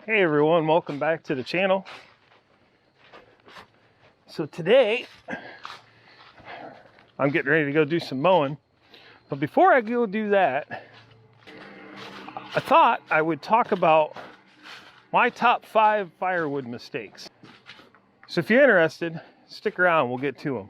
Hey everyone, welcome back to the channel. So today I'm getting ready to go do some mowing, but before I go do that, I thought I would talk about my top 5 firewood mistakes. So if you're interested, stick around, we'll get to them.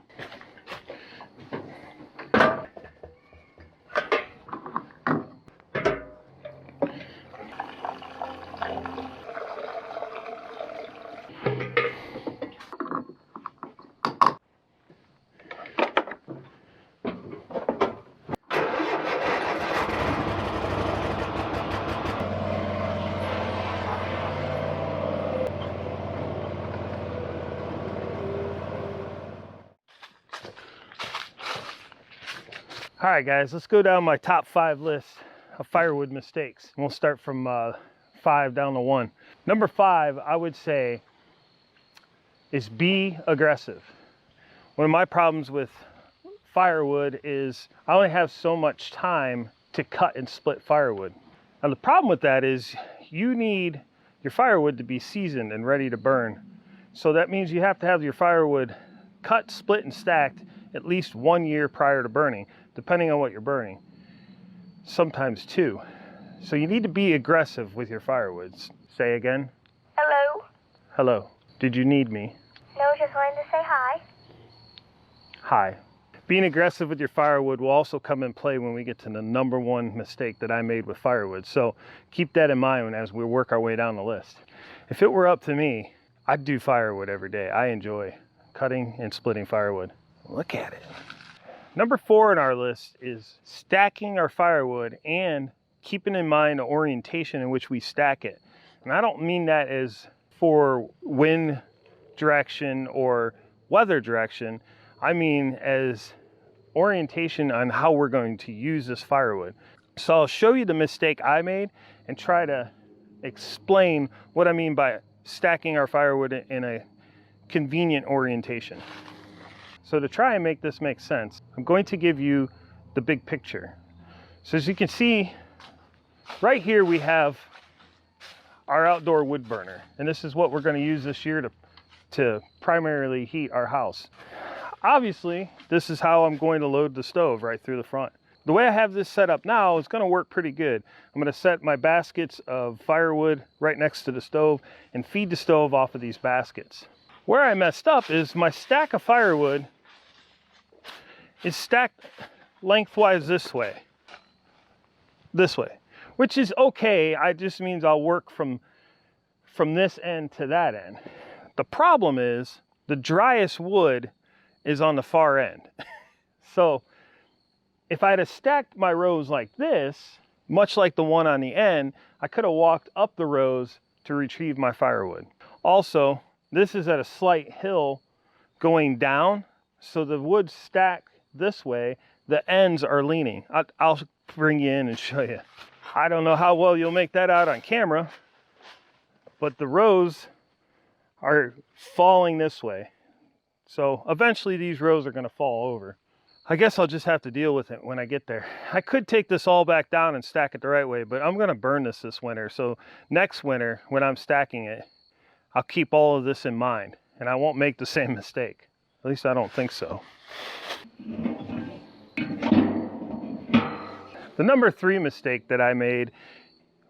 All right guys, let's go down my top 5 list of firewood mistakes. We'll start from 5 down to 1. Number 5, I would say, is be aggressive. One of my problems with firewood is I only have so much time to cut and split firewood. Now the problem with that is you need your firewood to be seasoned and ready to burn. So that means you have to have your firewood cut, split, and stacked at least 1 year prior to burning, depending on what you're burning. Sometimes 2. So you need to be aggressive with your firewoods. Say again. Hello. Hello. Did you need me? No, just wanted to say hi. Hi. Being aggressive with your firewood will also come in play when we get to the number 1 mistake that I made with firewood. So keep that in mind as we work our way down the list. If it were up to me, I'd do firewood every day. I enjoy cutting and splitting firewood. Look at it. Number 4 on our list is stacking our firewood and keeping in mind the orientation in which we stack it. And I don't mean that as for wind direction or weather direction. I mean as orientation on how we're going to use this firewood. So I'll show you the mistake I made and try to explain what I mean by stacking our firewood in a convenient orientation. So to try and make this make sense, I'm going to give you the big picture. So as you can see, right here we have our outdoor wood burner. And this is what we're going to use this year to primarily heat our house. Obviously, this is how I'm going to load the stove right through the front. The way I have this set up now is going to work pretty good. I'm going to set my baskets of firewood right next to the stove and feed the stove off of these baskets. Where I messed up is my stack of firewood is stacked lengthwise this way, which is okay. It just means I'll work from this end to that end. The problem is the driest wood is on the far end. So if I'd have stacked my rows like this, much like the one on the end, I could have walked up the rows to retrieve my firewood. Also, this is at a slight hill going down, so the wood stacked this way, the ends are leaning. I'll bring you in and show you. I don't know how well you'll make that out on camera, but the rows are falling this way. So eventually these rows are going to fall over. I guess I'll just have to deal with it when I get there. I could take this all back down and stack it the right way, but I'm going to burn this winter. So next winter, when I'm stacking it, I'll keep all of this in mind and I won't make the same mistake. At least I don't think so. The number 3 mistake that I made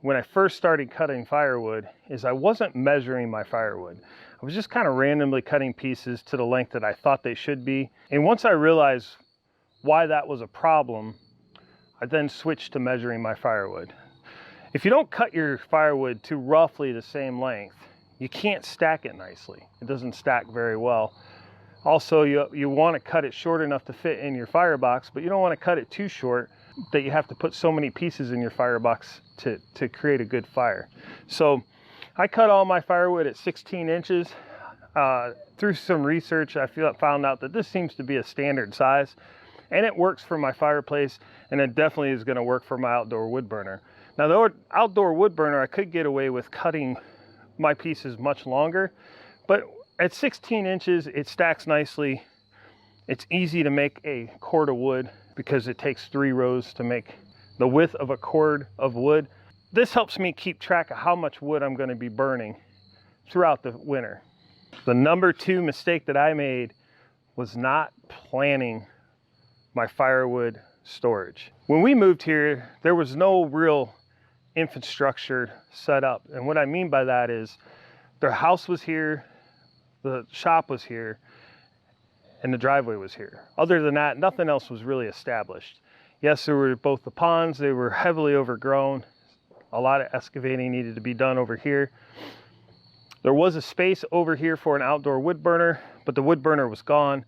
when I first started cutting firewood is I wasn't measuring my firewood. I was just kind of randomly cutting pieces to the length that I thought they should be. And once I realized why that was a problem, I then switched to measuring my firewood. If you don't cut your firewood to roughly the same length, you can't stack it nicely. It doesn't stack very well. Also, you want to cut it short enough to fit in your firebox, but you don't want to cut it too short that you have to put so many pieces in your firebox to create a good fire. So I cut all my firewood at 16 inches. Through some research, I found out that this seems to be a standard size, and it works for my fireplace, and it definitely is going to work for my outdoor wood burner. Now, the outdoor wood burner, I could get away with cutting my pieces much longer, but at 16 inches, it stacks nicely. It's easy to make a cord of wood because it takes 3 rows to make the width of a cord of wood. this helps me keep track of how much wood I'm going to be burning throughout the winter. The number 2 mistake that I made was not planning my firewood storage. When we moved here, there was no real infrastructure set up. And what I mean by that is their house was here, the shop was here, and the driveway was here. Other than that, nothing else was really established. Yes, there were both the ponds, they were heavily overgrown. A lot of excavating needed to be done over here. There was a space over here for an outdoor wood burner, but the wood burner was gone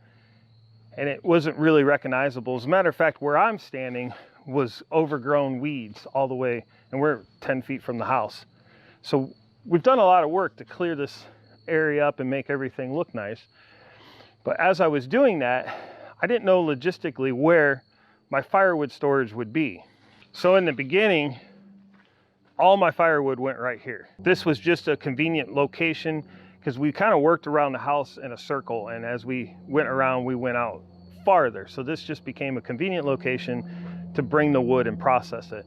and it wasn't really recognizable. As a matter of fact, where I'm standing was overgrown weeds all the way, and we're 10 feet from the house. So we've done a lot of work to clear this area up and make everything look nice. But as I was doing that, I didn't know logistically where my firewood storage would be. So in the beginning, all my firewood went right here. This was just a convenient location because we kind of worked around the house in a circle, and as we went around, we went out farther. So this just became a convenient location to bring the wood and process it.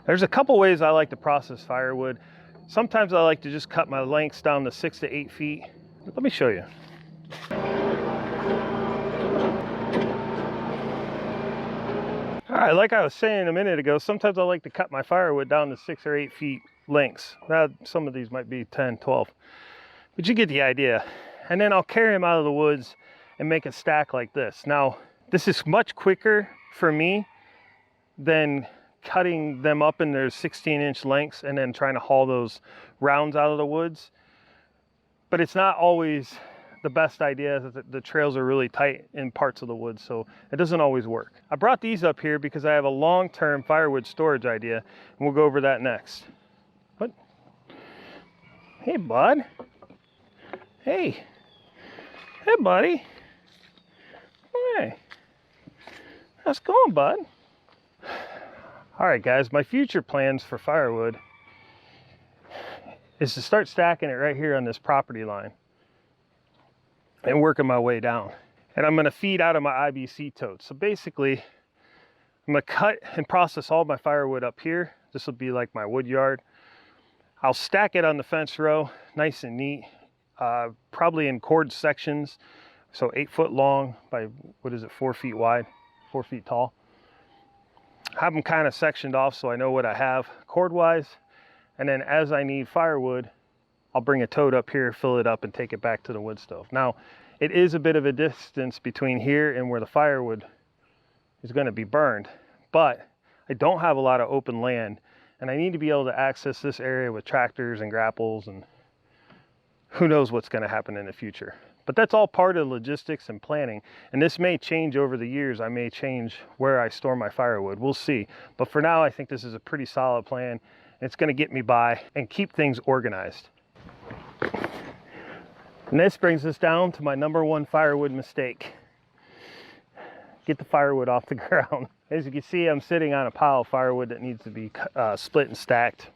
There's a couple ways I like to process firewood. Sometimes I like to just cut my lengths down to 6 to 8 feet. Let me show you. All right, like I was saying a minute ago, sometimes I like to cut my firewood down to 6 or 8 feet lengths. Now, some of these might be 10, 12, but you get the idea. And then I'll carry them out of the woods and make a stack like this. Now, this is much quicker for me than cutting them up in their 16-inch lengths and then trying to haul those rounds out of the woods. But it's not always the best idea. The trails are really tight in parts of the woods, so it doesn't always work. I brought these up here because I have a long-term firewood storage idea, and we'll go over that next. What? Hey, bud. Hey. Hey, buddy. Hey. How's it going, bud? All right, guys, my future plans for firewood is to start stacking it right here on this property line and working my way down. And I'm gonna feed out of my IBC totes. So basically, I'm gonna cut and process all my firewood up here. This will be like my wood yard. I'll stack it on the fence row, nice and neat, probably in cord sections. So 8 foot long by, 4 feet wide, 4 feet tall. Have them kind of sectioned off so I know what I have cord wise. And then as I need firewood, I'll bring a tote up here, fill it up, and take it back to the wood stove. Now, it is a bit of a distance between here and where the firewood is going to be burned, but I don't have a lot of open land, and I need to be able to access this area with tractors and grapples, and who knows what's going to happen in the future. But that's all part of logistics and planning, and this may change over the years. I may change where I store my firewood. We'll see. But for now, I think this is a pretty solid plan. It's going to get me by and keep things organized. And this brings us down to my number 1 firewood mistake. Get the firewood off the ground. As you can see, I'm sitting on a pile of firewood that needs to be split and stacked.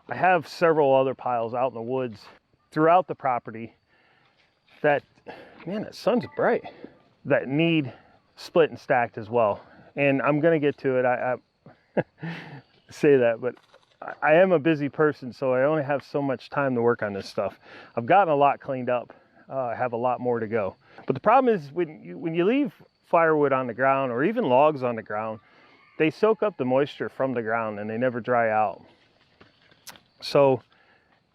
I have several other piles out in the woods throughout the property that, man, the sun's bright, that need split and stacked as well. And I'm gonna get to it. I say that, but I am a busy person, so I only have so much time to work on this stuff. I've gotten a lot cleaned up. I have a lot more to go. But the problem is when you leave firewood on the ground, or even logs on the ground, they soak up the moisture from the ground and they never dry out. So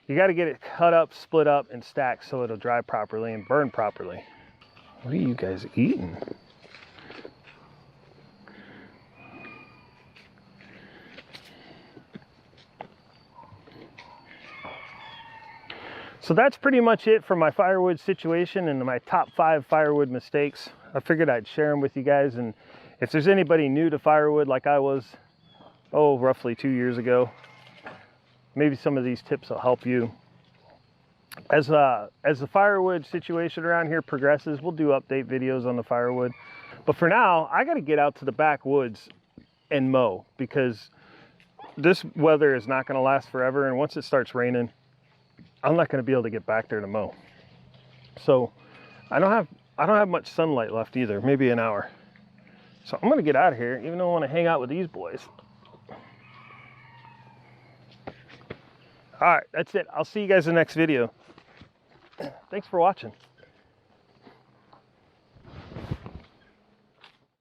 you got to get it cut up, split up, and stacked so it'll dry properly and burn properly. What are you guys eating? So that's pretty much it for my firewood situation and my top 5 firewood mistakes. I figured I'd share them with you guys, and if there's anybody new to firewood like I was, roughly 2 years ago, maybe some of these tips will help you. As the firewood situation around here progresses, we'll do update videos on the firewood. But for now, I got to get out to the backwoods and mow, because this weather is not going to last forever, and once it starts raining, I'm not going to be able to get back there to mow. So I don't have much sunlight left either, maybe an hour. So I'm going to get out of here, even though I want to hang out with these boys. All right, that's it. I'll see you guys in the next video. Thanks for watching.